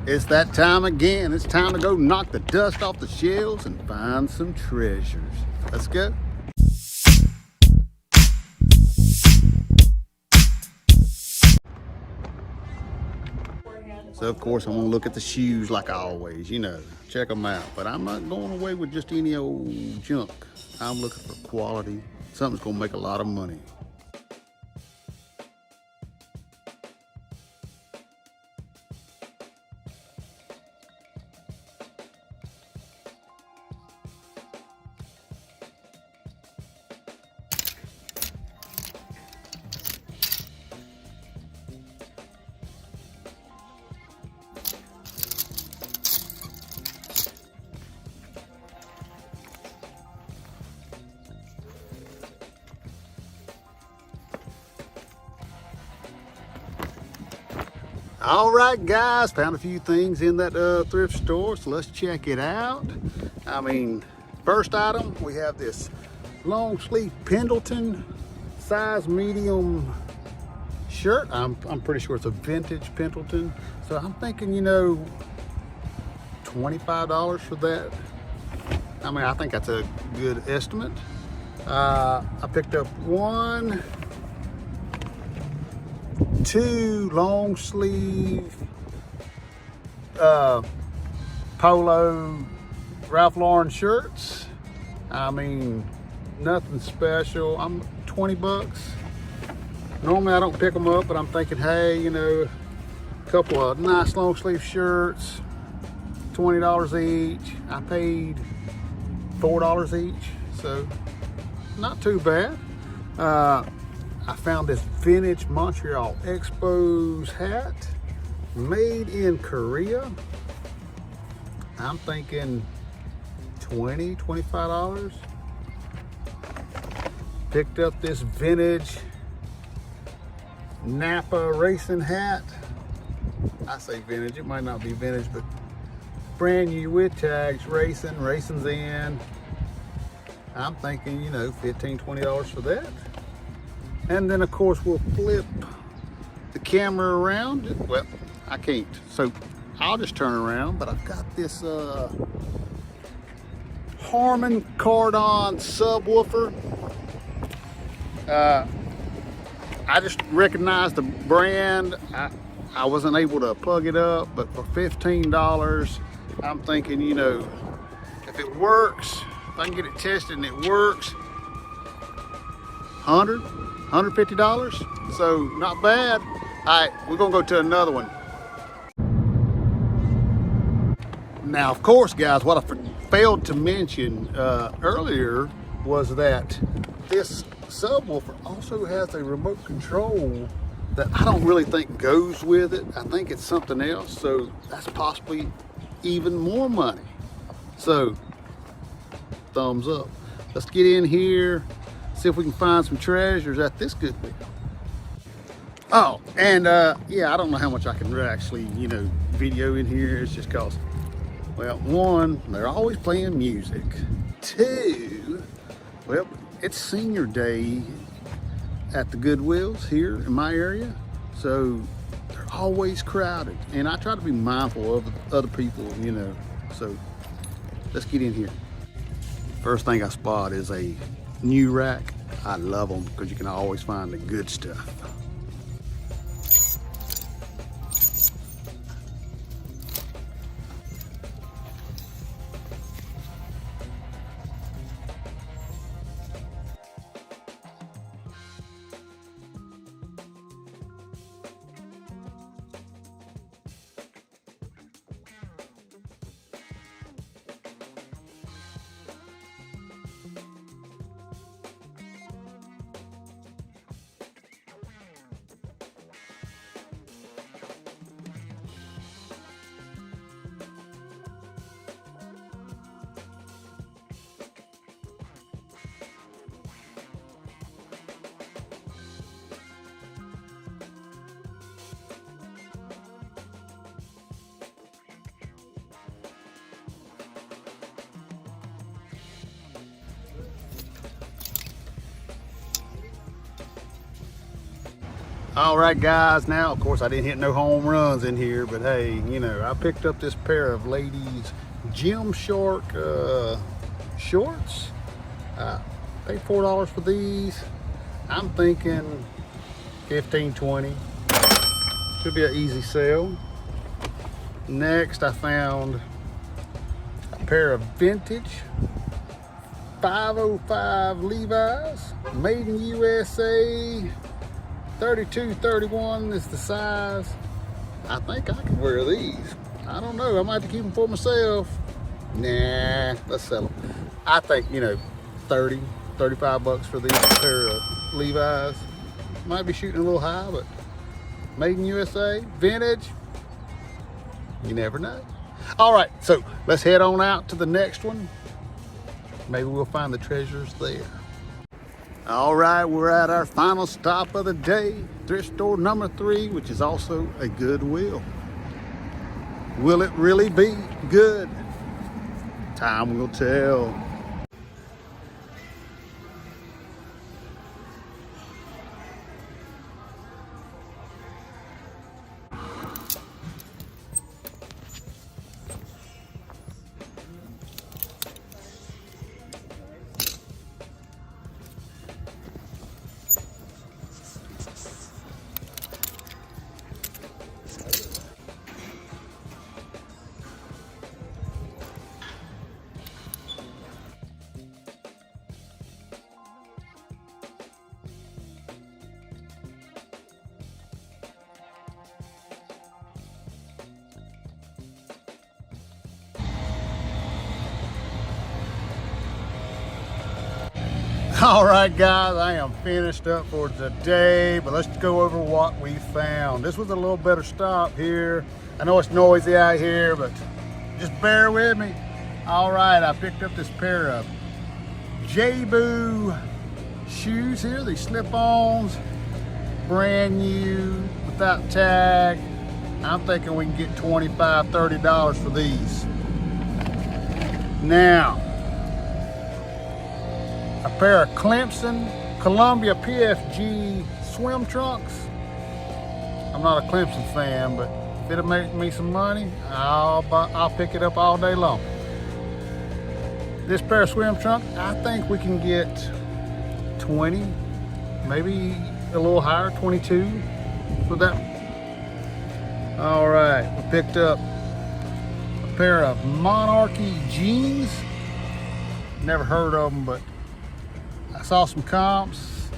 It's that time again. It's time to go knock the dust off the shelves and find some treasures. Let's go. So of course I'm gonna look at the shoes like always, you know, check them out. But I'm not going away with just any old junk. I'm looking for quality, something's gonna make a lot of money. All right, guys, found a few things in that thrift store, so let's check it out. I mean, first item, we have this long sleeve Pendleton size medium shirt. I'm pretty sure it's a vintage Pendleton. So I'm thinking, you know, $25 for that. I mean, I think that's a good estimate. I picked up two long sleeve polo Ralph Lauren shirts. I mean, nothing special. I'm 20 bucks. Normally I don't pick them up, but I'm thinking, hey, you know, a couple of nice long sleeve shirts, $20 each. I paid $4 each, so not too bad. I found this vintage Montreal Expos hat made in Korea. I'm thinking $25. Picked up this vintage Napa racing hat. I say vintage, it might not be vintage, but brand new with tags, racing's in. I'm thinking, you know, $15, $20 for that. And then of course we'll flip the camera around. Well, I can't, so I'll just turn around, but I've got this Harman Kardon subwoofer. I just recognized the brand. I wasn't able to plug it up, but for $15, I'm thinking, you know, if it works, if I can get it tested and it works, $150, so not bad. All right, we're gonna go to another one. Now, of course, guys, what I failed to mention earlier was that this subwoofer also has a remote control that I don't really think goes with it. I think it's something else, so that's possibly even more money. So, thumbs up. Let's get in here, see if we can find some treasures at this Goodwill. Oh, and yeah, I don't know how much I can actually, you know, video in here. It's just cause, well, one, they're always playing music. Two, well, it's senior day at the Goodwills here in my area, so they're always crowded, and I try to be mindful of other people, you know. So let's get in here. First thing I spot is a new rack. I love them because you can always find the good stuff. All right, guys. Now, of course, I didn't hit no home runs in here, but hey, you know, I picked up this pair of ladies Gymshark shorts. Paid $4 for these. I'm thinking 15, 20. Should be an easy sale. Next, I found a pair of vintage 505 Levi's, made in USA. 32, 31 is the size. I think I can wear these. I don't know. I might have to keep them for myself. Nah, let's sell them. I think, you know, 30, 35 bucks for these pair of Levi's. Might be shooting a little high, but made in USA, vintage. You never know. All right, so let's head on out to the next one. Maybe we'll find the treasures there. All right, we're at our final stop of the day, thrift store number 3, which is also a Goodwill. Will it really be good? Time will tell. All right, guys, I am finished up for today, but let's go over what we found. This was a little better stop here. I know it's noisy out here, but just bear with me. All right, I picked up this pair of J-Boo shoes here, these slip-ons, brand new, without tag. I'm thinking we can get $25, $30 for these. Now, a pair of Clemson Columbia PFG swim trunks. I'm not a Clemson fan, but if it'll make me some money, I'll pick it up all day long. This pair of swim trunks, I think we can get 20, maybe a little higher, 22 for that. All right, we picked up a pair of Monarchy jeans. Never heard of them, but I saw some comps,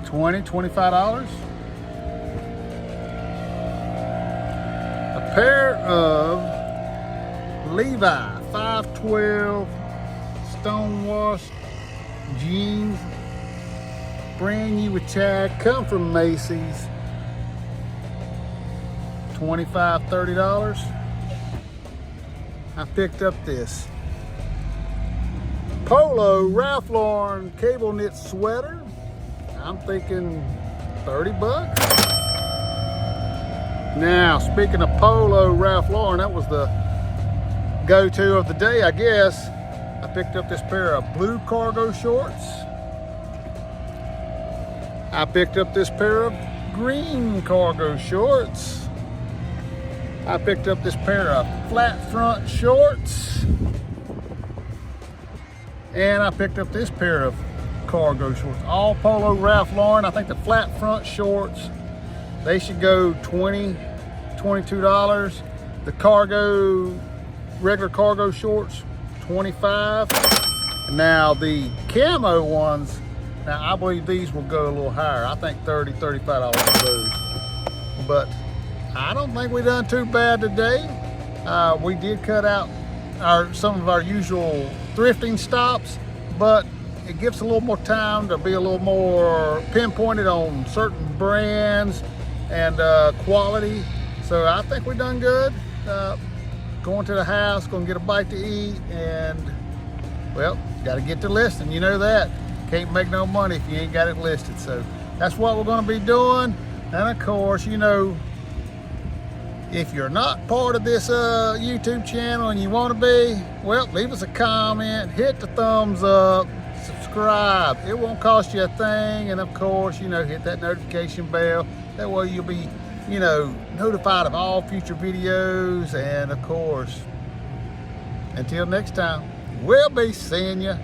$20, $25. A pair of Levi 512 stonewashed jeans, brand new with tag, come from Macy's, $25, $30. I picked up this Polo Ralph Lauren cable knit sweater. I'm thinking 30 bucks. Now, speaking of Polo Ralph Lauren, that was the go-to of the day, I guess. I picked up this pair of blue cargo shorts. I picked up this pair of green cargo shorts. I picked up this pair of flat front shorts. And I picked up this pair of cargo shorts, all Polo Ralph Lauren. I think the flat front shorts, they should go $20, $22. The regular cargo shorts, $25. Now the camo ones, now I believe these will go a little higher. I think $30, $35 for those. But I don't think we done too bad today. We did cut out some of our usual thrifting stops, but it gives a little more time to be a little more pinpointed on certain brands and quality. So I think we've done good. Going to the house, going to get a bite to eat, and well, got to get the listing. You know that. Can't make no money if you ain't got it listed. So that's what we're going to be doing. And of course, you know, if you're not part of this YouTube channel and you want to be, well, leave us a comment, hit the thumbs up, subscribe. subscribe. It won't cost you a thing. And of course, you know, hit that notification bell. That way you'll be, you know, notified of all future videos. And of course, until next time, we'll be seeing you